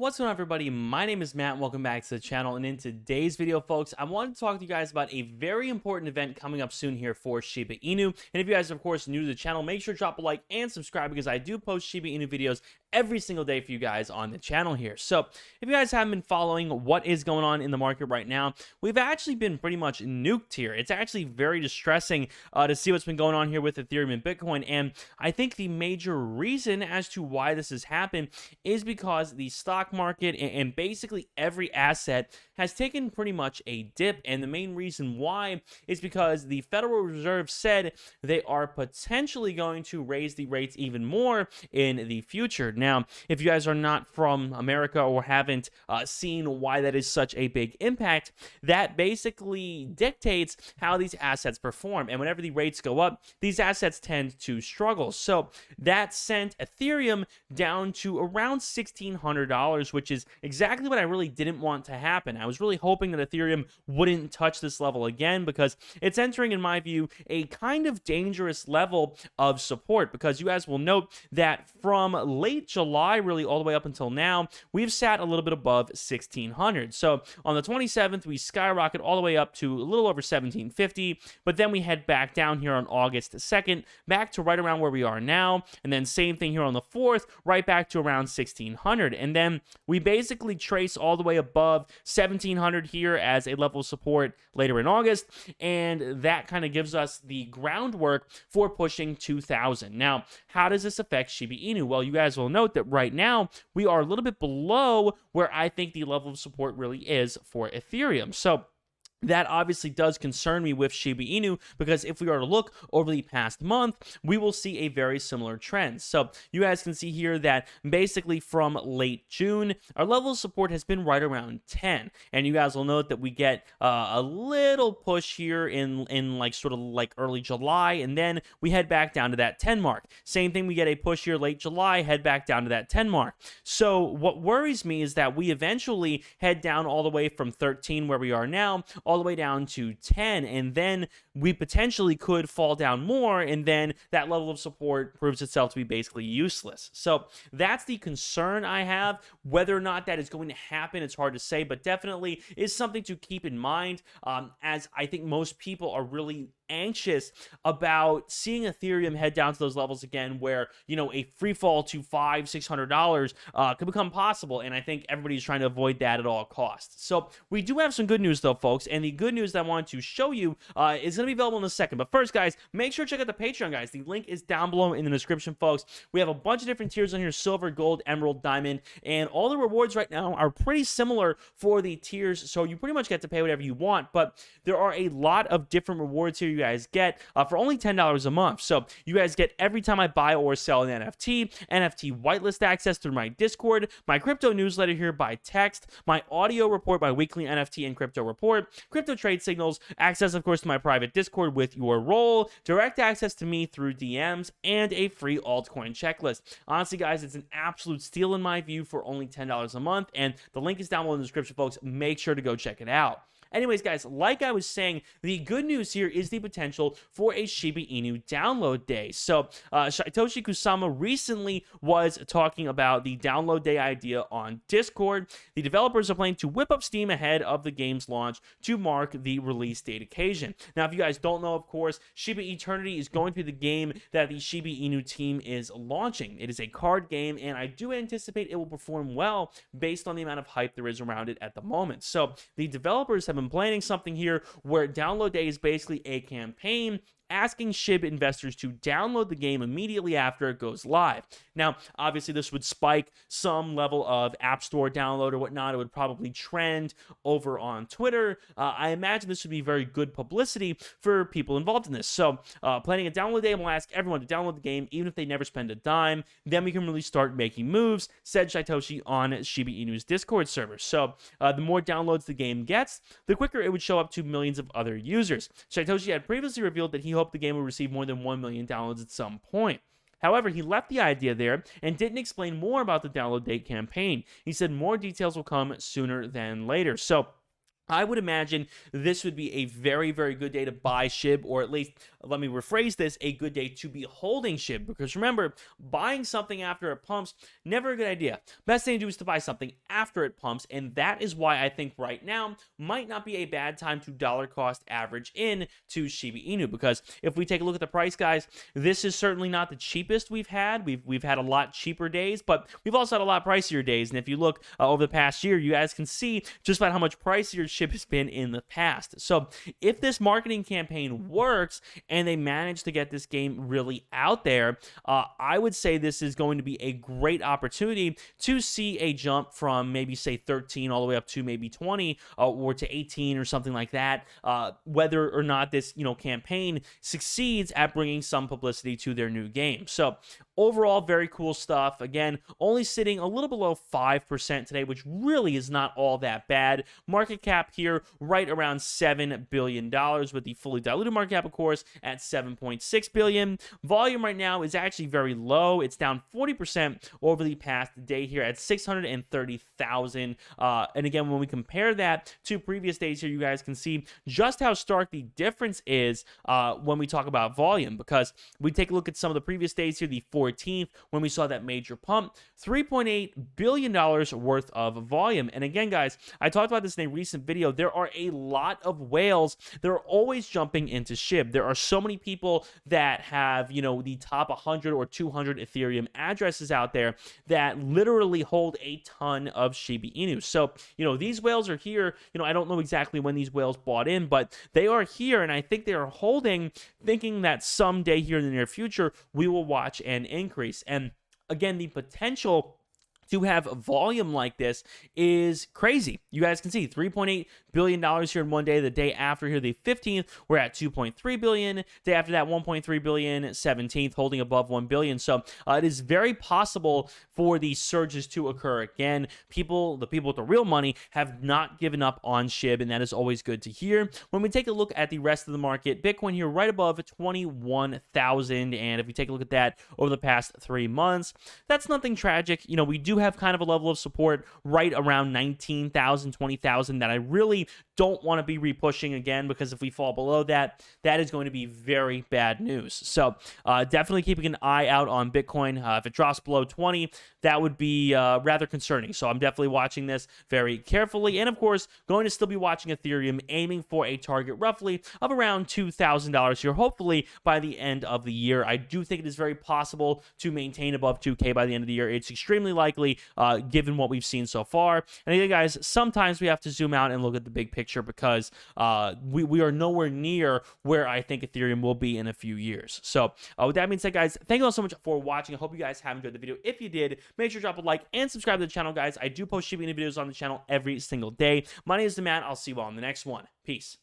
What's going on, everybody? My name is Matt. Welcome back to the channel. And in today's video, folks, I wanted to talk to you guys about a very important event coming up soon here for Shiba Inu. And if you guys are, of course, new to the channel, make sure to drop a like and subscribe because I do post Shiba Inu videos every single day for you guys on the channel here. So if you guys haven't been following what is going on in the market right now, we've actually been pretty much nuked here. It's actually very distressing to see what's been going on here with Ethereum and Bitcoin. And I think the major reason as to why this has happened is because the stock market and basically every asset has taken pretty much a dip. And the main reason why is because the Federal Reserve said they are potentially going to raise the rates even more in the future. Now, if you guys are not from America or haven't seen why that is such a big impact, that basically dictates how these assets perform. And whenever the rates go up, these assets tend to struggle. So that sent Ethereum down to around $1,600, which is exactly what I really didn't want to happen. I was really hoping that Ethereum wouldn't touch this level again because it's entering, in my view, a kind of dangerous level of support, because you guys will note that from late July, really all the way up until now, we've sat a little bit above 1,600. So on the 27th, we skyrocket all the way up to a little over 1,750, but then we head back down here on August 2nd, back to right around where we are now, and then same thing here on the 4th, right back to around 1,600, and then we basically trace all the way above 1,700 here as a level of support later in August, and that kind of gives us the groundwork for pushing 2,000. Now, how does this affect Shiba Inu? Well, you guys will note that right now we are a little bit below where I think the level of support really is for Ethereum. So that obviously does concern me with Shiba Inu, because if we are to look over the past month, we will see a very similar trend. So you guys can see here that basically from late June, our level of support has been right around 10. And you guys will note that we get a little push here in like sort of like early July, and then we head back down to that 10 mark. Same thing, we get a push here late July, head back down to that 10 mark. So what worries me is that we eventually head down all the way from 13, where we are now, all the way down to 10, and then we potentially could fall down more, and then that level of support proves itself to be basically useless. So that's the concern I have. Whether or not that is going to happen, it's hard to say, but definitely is something to keep in mind, as I think most people are really anxious about seeing Ethereum head down to those levels again, where, you know, a free fall to $500-600 could become possible, and I think everybody's trying to avoid that at all costs. So we do have some good news though, folks, and the good news that I want to show you is going to be available in a second. But first, guys, make sure to check out the Patreon, guys. The link is down below in the description, folks. We have a bunch of different tiers on here: silver, gold, emerald, diamond, and all the rewards right now are pretty similar for the tiers, so you pretty much get to pay whatever you want, but there are a lot of different rewards here you guys get for only $10 a month. So you guys get, every time I buy or sell an NFT whitelist access through my Discord, my crypto newsletter here by text, my audio report, my weekly NFT and crypto report, crypto trade signals, access, of course, to my private Discord with your role, direct access to me through DMs, and a free altcoin checklist. Honestly, guys, it's an absolute steal in my view for only $10 a month, and the link is down below in the description, folks. Make sure to go check it out. Anyways, guys, like I was saying, the good news here is the potential for a Shiba Inu download day. So Satoshi Kusama recently was talking about the download day idea on Discord. The developers are planning to whip up steam ahead of the game's launch to mark the release date occasion. Now, if you guys don't know, of course, Shiba Eternity is going to be the game that the Shiba Inu team is launching. It is a card game, and I do anticipate it will perform well based on the amount of hype there is around it at the moment. So the developers have been planning something here where download day is basically a campaign asking SHIB investors to download the game immediately after it goes live. Now, obviously, this would spike some level of App Store download or whatnot. It would probably trend over on Twitter. I imagine this would be very good publicity for people involved in this. So, planning a download day will ask everyone to download the game, even if they never spend a dime. Then we can really start making moves, said Satoshi on Shiba Inu's Discord server. So, the more downloads the game gets, the quicker it would show up to millions of other users. Satoshi had previously revealed that he hoped the game will receive more than 1 million downloads at some point. However, he left the idea there and didn't explain more about the download date campaign. He said more details will come sooner than later. So I would imagine this would be a very, very good day to buy SHIB, or at least, let me rephrase this, a good day to be holding SHIB. Because remember, buying something after it pumps, never a good idea. Best thing to do is to buy something after it pumps, and that is why I think right now might not be a bad time to dollar cost average in to Shiba Inu. Because if we take a look at the price, guys, this is certainly not the cheapest we've had. We've had a lot cheaper days, but we've also had a lot pricier days. And if you look over the past year, you guys can see just about how much pricier SHIB has been in the past. So if this marketing campaign works and they manage to get this game really out there, I would say this is going to be a great opportunity to see a jump from maybe say 13 all the way up to maybe 20 or to 18 or something like that, whether or not this campaign succeeds at bringing some publicity to their new game. So overall, very cool stuff. Again, only sitting a little below 5% today, which really is not all that bad. Market cap here right around $7 billion, with the fully diluted market cap, of course, at $7.6 billion. Volume right now is actually very low. It's down 40% over the past day here at 630,000. And again, when we compare that to previous days here, you guys can see just how stark the difference is when we talk about volume, because we take a look at some of the previous days here, the 14th, when we saw that major pump, $3.8 billion worth of volume. And again, guys, I talked about this in a recent video. There are a lot of whales that are always jumping into SHIB. There are so many people that have, the top 100 or 200 Ethereum addresses out there that literally hold a ton of Shiba Inu. So, these whales are here. I don't know exactly when these whales bought in, but they are here, and I think they are holding, thinking that someday here in the near future, we will watch an increase. And again, the potential to have volume like this is crazy. You guys can see $3.8 billion here in one day. The day after here, the 15th, we're at $2.3 billion. Day after that, $1.3 billion. 17th, holding above $1 billion. So it is very possible for these surges to occur again. The people with the real money have not given up on SHIB, and that is always good to hear. When we take a look at the rest of the market, Bitcoin here right above 21,000. And if we take a look at that over the past 3 months, that's nothing tragic. We do have kind of a level of support right around 19,000, 20,000 that I really don't want to be repushing again, because if we fall below that, that is going to be very bad news. So definitely keeping an eye out on Bitcoin. If it drops below 20, that would be rather concerning. So I'm definitely watching this very carefully. And of course, going to still be watching Ethereum, aiming for a target roughly of around $2,000 here, hopefully by the end of the year. I do think it is very possible to maintain above 2K by the end of the year. It's extremely likely given what we've seen so far. And again, guys, sometimes we have to zoom out and look at the big picture, because we are nowhere near where I think Ethereum will be in a few years. So with that being said, guys, thank you all so much for watching. I hope you guys have enjoyed the video. If you did, make sure to drop a like and subscribe to the channel, guys. I do post Shiba Inu videos on the channel every single day. My name is Matt. I'll see you all in the next one. Peace.